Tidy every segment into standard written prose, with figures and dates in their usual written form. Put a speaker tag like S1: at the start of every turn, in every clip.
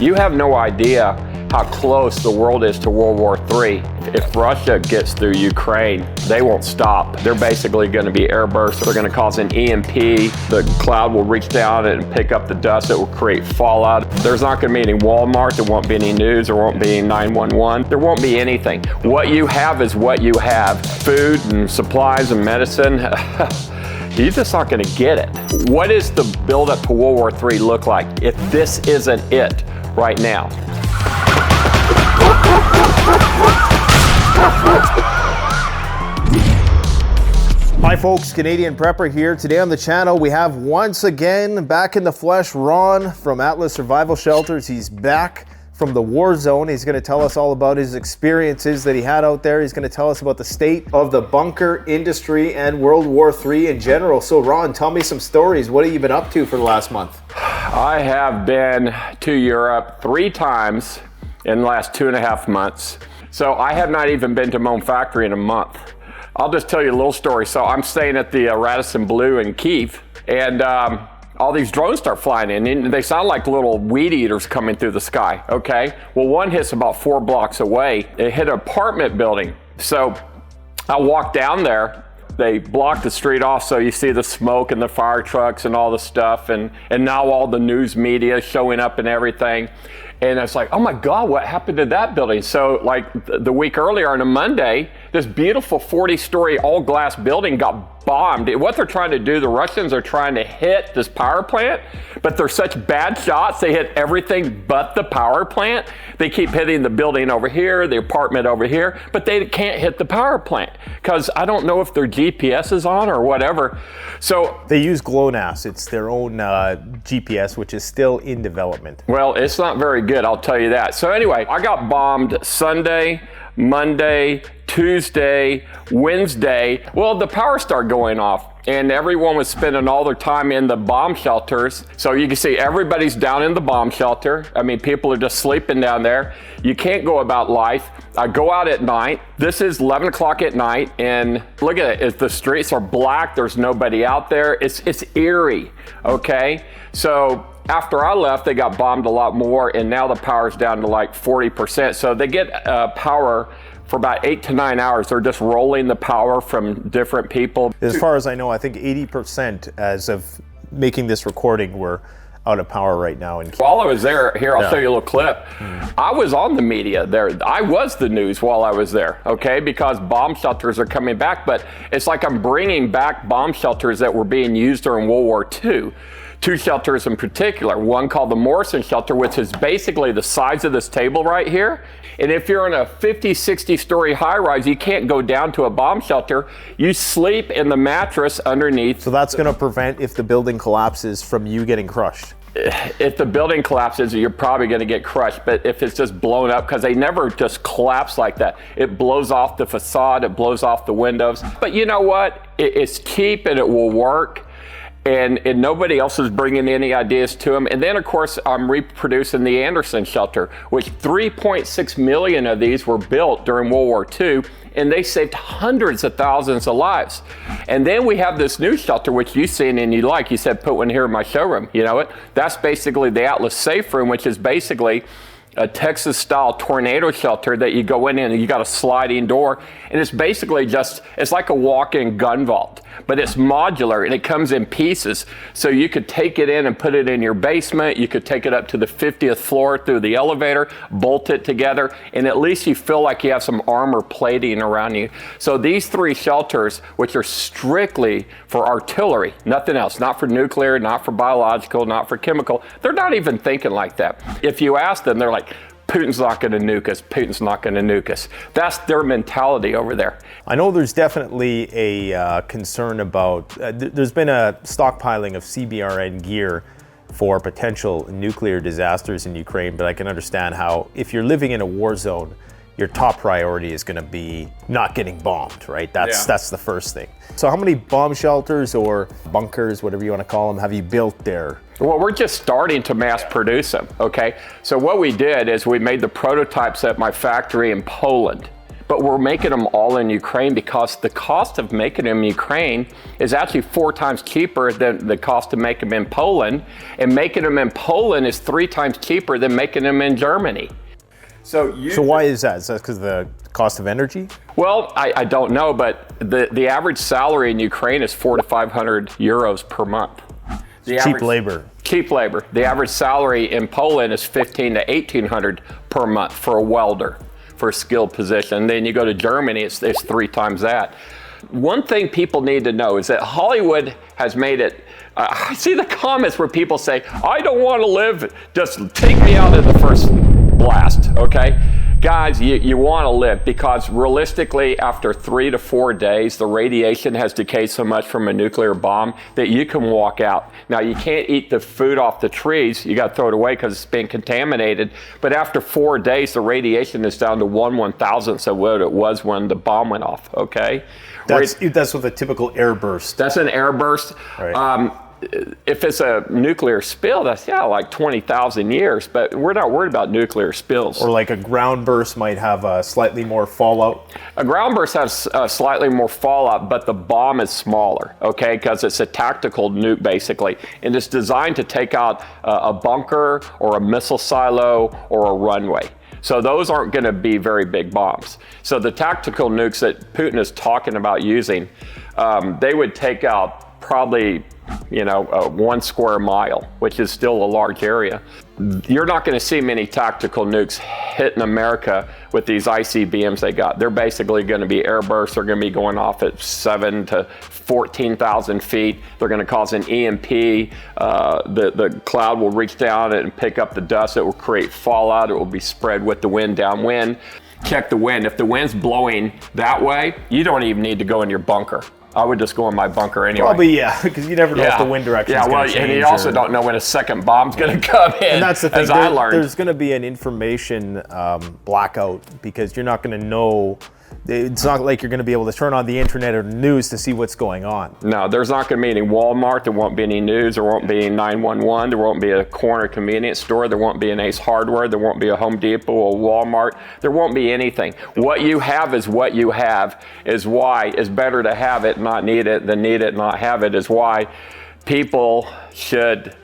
S1: You have no idea how close the world is to World War III. If Russia gets through Ukraine, they won't stop. They're basically going to be airbursts. They're going to cause an EMP. The cloud will reach down and pick up the dust. It will create fallout. There's not going to be any Walmart. There won't be any news. There won't be any 911. There won't be anything. What you have is what you have. Food and supplies and medicine. You're just not going to get it. What does the buildup to World War III look like if this isn't it right now?
S2: Hi folks, Canadian Prepper here. Today on the channel we have once again back in the flesh Ron from Atlas Survival Shelters. He's back from the war zone. He's going to tell us all about his experiences that he had out there. He's going to tell us about the state of the bunker industry and World War III in general. So Ron, tell me some stories. What have you been up to for the last month?
S1: I have been to Europe 3 times in the last 2.5 months. So I have not even been to my own factory in a month. I'll just tell you a little story. So I'm staying at the Radisson Blu in Kyiv, and all these drones start flying in, and they sound like little weed eaters coming through the sky, okay? Well, one hits about 4 blocks away. It hit an apartment building. So I walk down there. They block the street off, so you see the smoke and the fire trucks and all the stuff, and now all the news media showing up and everything. And it's like, oh my God, what happened to that building? So like the week earlier on a Monday, this beautiful 40-story all glass building got bombed. What they're trying to do, the Russians are trying to hit this power plant, but they're such bad shots, they hit everything but the power plant. They keep hitting the building over here, the apartment over here, but they can't hit the power plant because I don't know if their GPS is on or whatever. So
S2: they use GLONASS. It's their own GPS, which is still in development.
S1: Well, it's not very good, I'll tell you that. So anyway, I got bombed Sunday, Monday, Tuesday, Wednesday. Well, the power started going off and everyone was spending all their time in the bomb shelters. So you can see everybody's down in the bomb shelter. I mean, people are just sleeping down there. You can't go about life. I go out at night. This is 11 o'clock at night and look at it. The streets are black. There's nobody out there. It's eerie, okay? So after I left, they got bombed a lot more, and now the power's down to like 40%. So they get power for about 8 to 9 hours. They're just rolling the power from different people.
S2: As far as I know, I think 80% as of making this recording were out of power right now.
S1: While I was there, here, I'll show you a little clip. I was on the media there. I was the news while I was there, okay? Because bomb shelters are coming back, but it's like I'm bringing back bomb shelters that were being used during World War II. 2 shelters in particular, one called the Morrison shelter, which is basically the size of this table right here. And if you're in a 50, 60 story high rise, you can't go down to a bomb shelter. You sleep in the mattress underneath.
S2: So that's going to prevent, if the building collapses, from you getting crushed.
S1: If the building collapses, you're probably going to get crushed. But if it's just blown up, because they never just collapse like that. It blows off the facade, it blows off the windows. But you know what? It's cheap and it will work. And nobody else is bringing any ideas to them. And then, of course, I'm reproducing the Anderson shelter, which 3.6 million of these were built during World War II, and they saved hundreds of thousands of lives. And then we have this new shelter, which you've seen and you like. You said, put one here in my showroom. You know it? That's basically the Atlas Safe Room, which is basically a Texas-style tornado shelter that you go in and you got a sliding door, and it's basically just, it's like a walk-in gun vault, but it's modular and it comes in pieces. So you could take it in and put it in your basement. You could take it up to the 50th floor through the elevator, bolt it together, and at least you feel like you have some armor plating around you. So these 3 shelters, which are strictly for artillery, nothing else, not for nuclear, not for biological, not for chemical, they're not even thinking like that. If you ask them, they're like, Putin's not going to nuke us. Putin's not going to nuke us. That's their mentality over there.
S2: I know there's definitely a concern about, there's been a stockpiling of CBRN gear for potential nuclear disasters in Ukraine, but I can understand how if you're living in a war zone, your top priority is going to be not getting bombed, right? That's the first thing. So how many bomb shelters or bunkers, whatever you want to call them, have you built there?
S1: Well, we're just starting to mass produce them, okay? So what we did is we made the prototypes at my factory in Poland. but we're making them all in Ukraine because the cost of making them in Ukraine is actually 4 times cheaper than the cost to make them in Poland, and making them in Poland is 3 times cheaper than making them in Germany. So
S2: why is that? Is that because of the cost of energy?
S1: Well, I don't know, but the average salary in Ukraine is 400 to 500 euros per month.
S2: Cheap labor.
S1: Cheap labor. The average salary in Poland is 1,500 to 1,800 per month for a welder, for a skilled position. Then you go to Germany, it's 3 times that. One thing people need to know is that Hollywood has made it. I see the comments where people say, "I don't want to live. Just take me out of the first blast." Okay, guys, you want to live, because realistically, after 3 to 4 days, the radiation has decayed so much from a nuclear bomb that you can walk out. Now, you can't eat the food off the trees. You got to throw it away because it's been contaminated. But after 4 days, the radiation is down to 1/1000th of what it was when the bomb went off. Okay,
S2: that's with a typical air burst.
S1: That's an air burst. Right. If it's a nuclear spill, that's like 20,000 years, but we're not worried about nuclear spills.
S2: Or like a ground burst might have a slightly more fallout.
S1: A ground burst has slightly more fallout, but the bomb is smaller, okay, because it's a tactical nuke basically, and it's designed to take out a bunker or a missile silo or a runway. So those aren't going to be very big bombs. So the tactical nukes that Putin is talking about using, they would take out probably 1 square mile, which is still a large area. You're not going to see many tactical nukes hitting America with these ICBMs they got. They're basically going to be airbursts. They're going to be going off at 7 to 14,000 feet. They're going to cause an EMP. The cloud will reach down and pick up the dust. It will create fallout. It will be spread with the wind downwind. Check the wind. If the wind's blowing that way, you don't even need to go in your bunker. I would just go in my bunker anyway.
S2: Probably, yeah, because you never know if the wind direction is going to change.
S1: And you also don't know when a second bomb's going to come in,
S2: and that's the thing,
S1: as I learned.
S2: There's going to be an information blackout, because you're not going to know. It's not like you're going to be able to turn on the internet or the news to see what's going on.
S1: No, there's not going to be any Walmart. There won't be any news. There won't be 911. There won't be a corner convenience store. There won't be an Ace Hardware. There won't be a Home Depot or Walmart. There won't be anything. What you have is what you have. Is why it's better to have it, not need it, than need it, not have it. Is why people should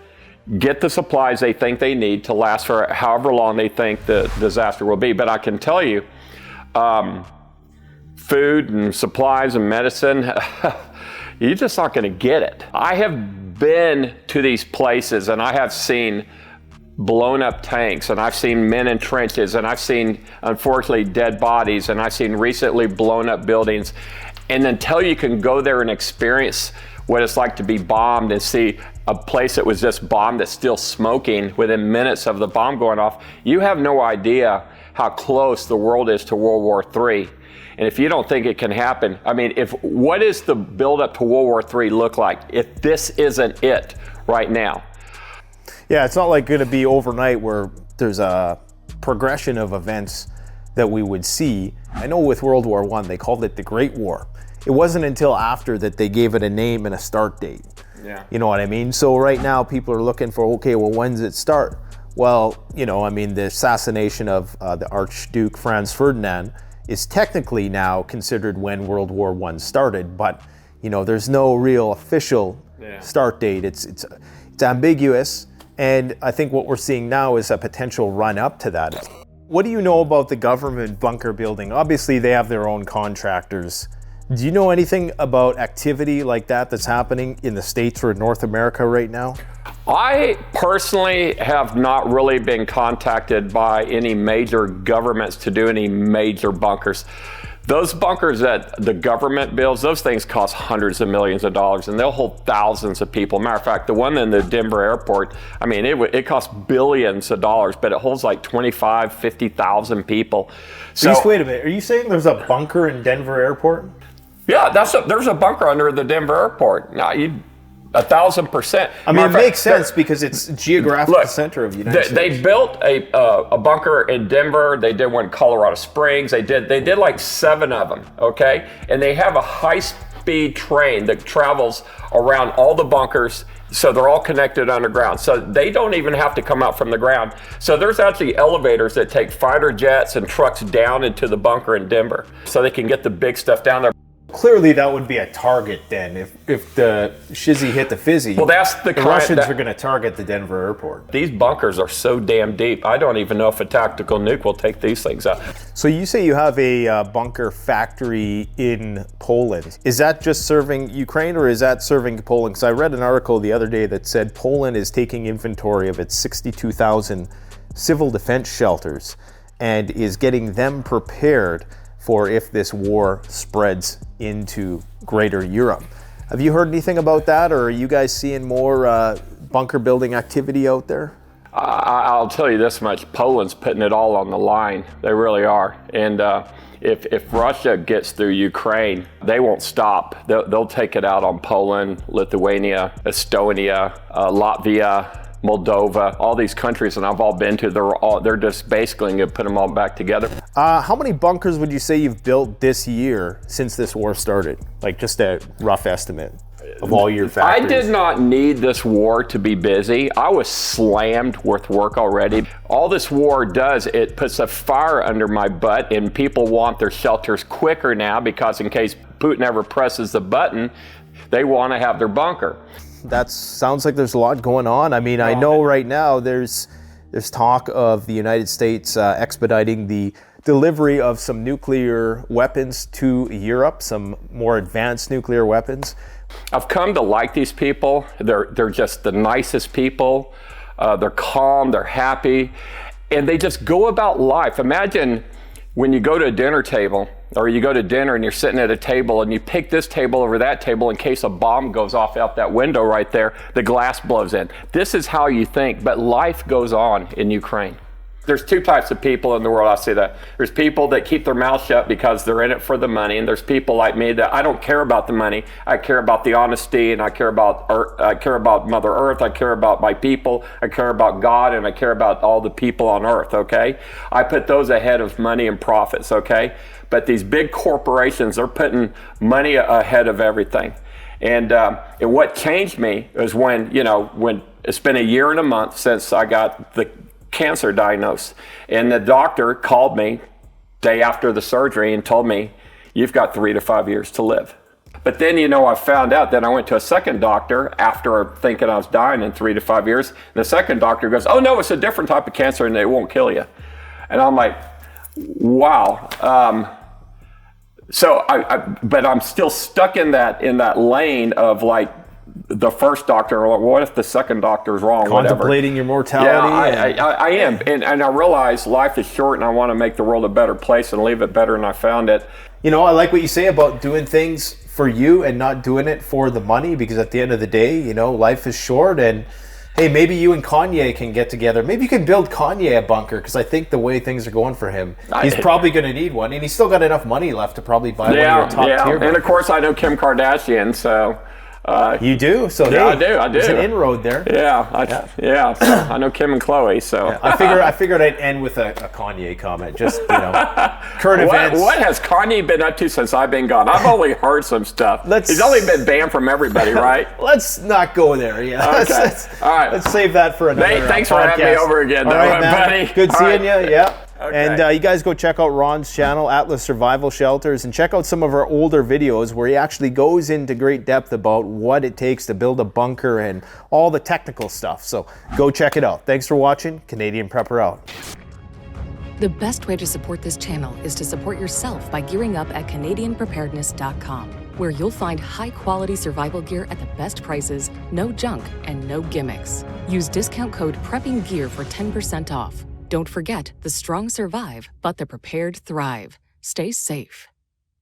S1: get the supplies they think they need to last for however long they think the disaster will be. But I can tell you, food and supplies and medicine, you're just not going to get it. I have been to these places and I have seen blown up tanks, and I've seen men in trenches, and I've seen, unfortunately, dead bodies, and I've seen recently blown up buildings. And until you can go there and experience what it's like to be bombed and see a place that was just bombed that's still smoking within minutes of the bomb going off, you have no idea how close the world is to World War III. And if you don't think it can happen, I mean, what is the buildup to World War III look like if this isn't it right now?
S2: Yeah, it's not like going to be overnight where there's a progression of events that we would see. I know with World War I, they called it the Great War. It wasn't until after that they gave it a name and a start date.
S1: Yeah.
S2: You know what I mean? So right now people are looking for, okay, well, when does it start? Well, the assassination of the Archduke Franz Ferdinand is technically now considered when World War I started, but there's no real official start date. It's ambiguous, and I think what we're seeing now is a potential run up to that. What do you know about the government bunker building? Obviously, they have their own contractors. Do you know anything about activity like that's happening in the States or North America right now?
S1: I personally have not really been contacted by any major governments to do any major bunkers. Those bunkers that the government builds, those things cost hundreds of millions of dollars, and they'll hold thousands of people. Matter of fact, the one in the Denver airport, I mean, it costs billions of dollars, but it holds like 25, 50,000 people. So,
S2: wait a minute, are you saying there's a bunker in Denver airport?
S1: Yeah, there's a bunker under the Denver airport. Now, 1,000%.
S2: I mean, it makes sense because it's geographical center of the United States.
S1: They built a bunker in Denver. They did one in Colorado Springs. They did like 7 of them. Okay, and they have a high-speed train that travels around all the bunkers, so they're all connected underground. So they don't even have to come out from the ground. So there's actually elevators that take fighter jets and trucks down into the bunker in Denver, so they can get the big stuff down there.
S2: Clearly, that would be a target then. If the shizzy hit the fizzy,
S1: well, that's the
S2: Russians are going to target the Denver airport.
S1: These bunkers are so damn deep. I don't even know if a tactical nuke will take these things out.
S2: So you say you have a bunker factory in Poland. Is that just serving Ukraine, or is that serving Poland? Because I read an article the other day that said Poland is taking inventory of its 62,000 civil defense shelters and is getting them prepared for if this war spreads into greater Europe. Have you heard anything about that, or are you guys seeing more bunker building activity out there?
S1: I'll tell you this much, Poland's putting it all on the line. They really are. And if Russia gets through Ukraine, they won't stop. They'll take it out on Poland, Lithuania, Estonia, Latvia, Moldova, all these countries, and I've all been to, they're just basically going to put them all back together.
S2: How many bunkers would you say you've built this year since this war started? Like just a rough estimate of all your factories.
S1: I did not need this war to be busy. I was slammed with work already. All this war does, it puts a fire under my butt, and people want their shelters quicker now because in case Putin ever presses the button, they want to have their bunker.
S2: That sounds like there's a lot going on. I mean, I know right now there's talk of the United States expediting the delivery of some nuclear weapons to Europe, some more advanced nuclear weapons.
S1: I've come to like these people. They're just the nicest people. They're calm, they're happy, and they just go about life. Imagine when you go to a dinner table, or you go to dinner and you're sitting at a table and you pick this table over that table in case a bomb goes off out that window right there, the glass blows in. This is how you think, but life goes on in Ukraine. There's two types of people in the world, I see that. There's people that keep their mouth shut because they're in it for the money, and there's people like me that I don't care about the money. I care about the honesty, and I care about Mother Earth, I care about my people, I care about God, and I care about all the people on earth, okay? I put those ahead of money and profits, okay? But these big corporations, they're putting money ahead of everything. And what changed me is when it's been a year and a month since I got the cancer diagnosed, and the doctor called me day after the surgery and told me, you've got 3 to 5 years to live. But then, I found out that I went to a second doctor after thinking I was dying in 3 to 5 years, and the second doctor goes, oh no, it's a different type of cancer and it won't kill you. And I'm like, wow. But I'm still stuck in that lane of like, the first doctor, like, what if the second doctor's wrong?
S2: Contemplating your mortality.
S1: Yeah, I am, and I realize life is short, and I want to make the world a better place and leave it better than I found it.
S2: I like what you say about doing things for you and not doing it for the money, because at the end of the day, life is short, and hey, maybe you and Kanye can get together. Maybe you can build Kanye a bunker, because I think the way things are going for him, he's probably going to need one, and he's still got enough money left to probably buy one of your top tier bunkers.
S1: And of course I know Kim Kardashian, so.
S2: You do? So
S1: yeah,
S2: hey,
S1: I do.
S2: There's an inroad there.
S1: Yeah. So I know Kim and Chloe. So
S2: I figured I'd end with a Kanye comment. Just current events.
S1: What has Kanye been up to since I've been gone? I've only heard some stuff. He's only been banned from everybody, right?
S2: Let's not go there. Yeah.
S1: Okay. All right.
S2: Let's save that for another.
S1: Nate, thanks for having me over again,
S2: all right, man.
S1: buddy.
S2: Good seeing you. Yeah.
S1: Okay.
S2: And you guys go check out Ron's channel, Atlas Survival Shelters, and check out some of our older videos where he actually goes into great depth about what it takes to build a bunker and all the technical stuff. So go check it out. Thanks for watching. Canadian Prepper out.
S3: The best way to support this channel is to support yourself by gearing up at CanadianPreparedness.com, where you'll find high-quality survival gear at the best prices, no junk, and no gimmicks. Use discount code PREPPINGGEAR for 10% off. Don't forget, the strong survive, but the prepared thrive. Stay safe.